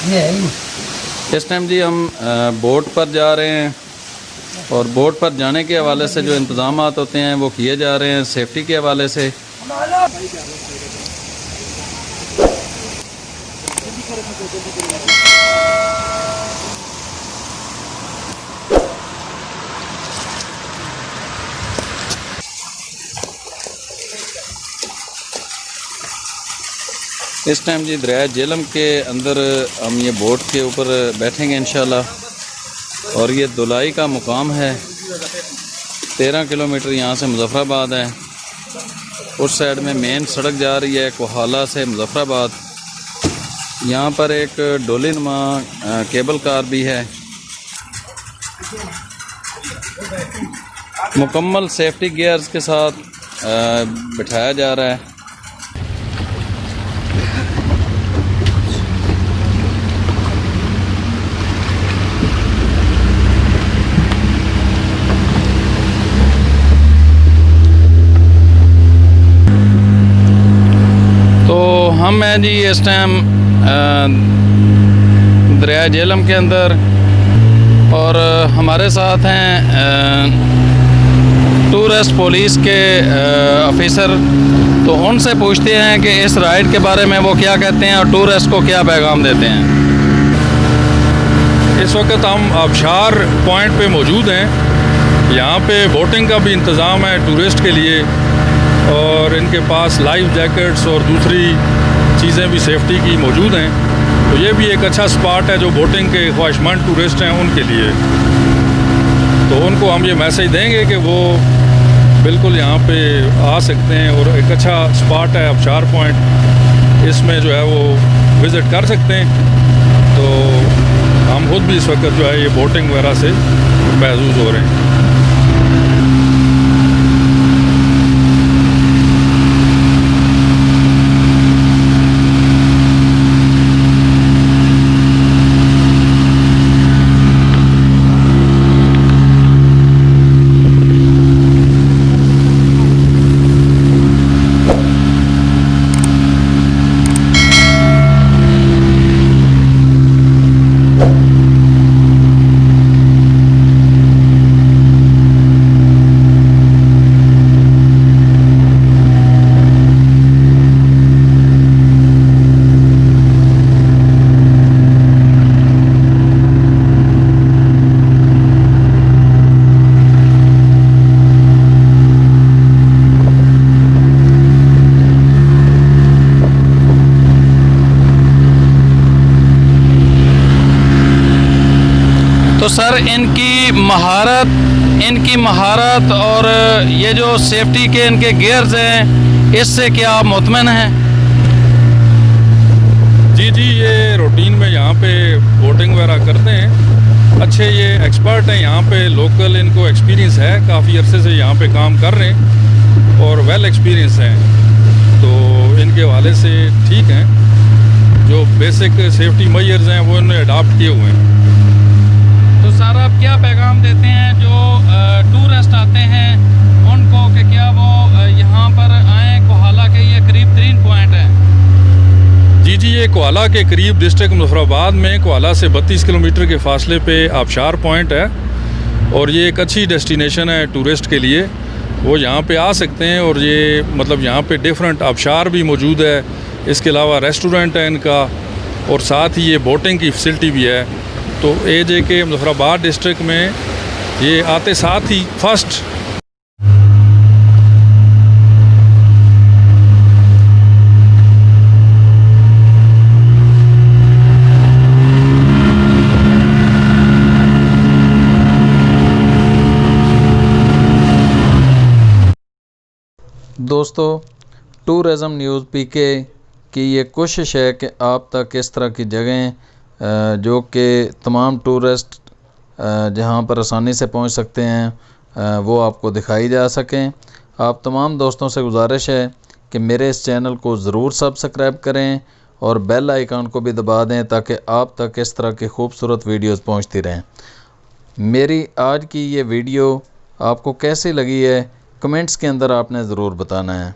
इस टाइम जी हम बोट पर जा रहे हैं और बोट पर जाने के हवाले से जो इंतज़ाम होते हैं वो किए जा रहे हैं सेफ्टी के हवाले से। इस टाइम जी दरिया झेलम के अंदर हम ये बोट के ऊपर बैठेंगे इंशाल्लाह और ये दुलाई का मुकाम है। 13 किलोमीटर यहाँ से मुजफ्फराबाद है। उस साइड में मेन सड़क जा रही है कोहाला से मुजफ्फराबाद। यहाँ पर एक डोली नुमा केबल कार भी है। मुकम्मल सेफ्टी गियर्स के साथ बिठाया जा रहा है। हम हैं जी इस टाइम दरिया झेलम के अंदर और हमारे साथ हैं टूरिस्ट पुलिस के ऑफिसर। तो उनसे पूछते हैं कि इस राइड के बारे में वो क्या कहते हैं और टूरिस्ट को क्या पैगाम देते हैं। इस वक्त हम आबशार पॉइंट पे मौजूद हैं। यहाँ पे बोटिंग का भी इंतज़ाम है टूरिस्ट के लिए और इनके पास लाइफ जैकेट्स और दूसरी चीज़ें भी सेफ्टी की मौजूद हैं। तो ये भी एक अच्छा स्पॉट है जो बोटिंग के ख्वाहिशमंद टूरिस्ट हैं उनके लिए। तो उनको हम ये मैसेज देंगे कि वो बिल्कुल यहाँ पे आ सकते हैं और एक अच्छा स्पॉट है आबशार पॉइंट, इसमें जो है वो विज़िट कर सकते हैं। तो हम खुद भी इस वक्त जो है ये बोटिंग वगैरह से महसूस हो रहे हैं। तो सर इनकी महारत और ये जो सेफ्टी के इनके गियर्स हैं इससे क्या आप मुतमईन हैं? जी ये रूटीन में यहाँ पे बोटिंग वगैरह करते हैं। अच्छे ये एक्सपर्ट हैं यहाँ पे, लोकल इनको एक्सपीरियंस है, काफ़ी अरसे से यहाँ पे काम कर रहे हैं और वेल एक्सपीरियंस हैं। तो इनके हवाले से ठीक हैं, जो बेसिक सेफ्टी मेजर्स हैं वो इन्होंने अडॉप्ट किए हुए हैं। तो सर आप क्या पैगाम देते हैं जो टूरिस्ट आते हैं उनको कि क्या वो यहाँ पर आएँ? कोहाला के ये करीब 3 पॉइंट हैं। जी ये कोहाला के करीब डिस्ट्रिक्ट मुजफ्फराबाद में कोहाला से 32 किलोमीटर के फासले पे आबशार पॉइंट है और ये एक अच्छी डेस्टिनेशन है टूरिस्ट के लिए। वो यहाँ पे आ सकते हैं और ये मतलब यहाँ पे डिफरेंट आबशार भी मौजूद है। इसके अलावा रेस्टोरेंट है इनका और साथ ही ये बोटिंग की फैसिलिटी भी है। तो AJK मुजफ्फराबाद डिस्ट्रिक्ट में ये आते साथ ही फर्स्ट दोस्तों, टूरिज़म न्यूज़ PK की ये कोशिश है कि आप तक इस तरह की जगहें जो कि तमाम टूरिस्ट जहां पर आसानी से पहुंच सकते हैं वो आपको दिखाई जा सकें। आप तमाम दोस्तों से गुजारिश है कि मेरे इस चैनल को ज़रूर सब्सक्राइब करें और बेल आइकन को भी दबा दें ताकि आप तक इस तरह की खूबसूरत वीडियोस पहुंचती रहें। मेरी आज की ये वीडियो आपको कैसी लगी है कमेंट्स के अंदर आपने ज़रूर बताना है।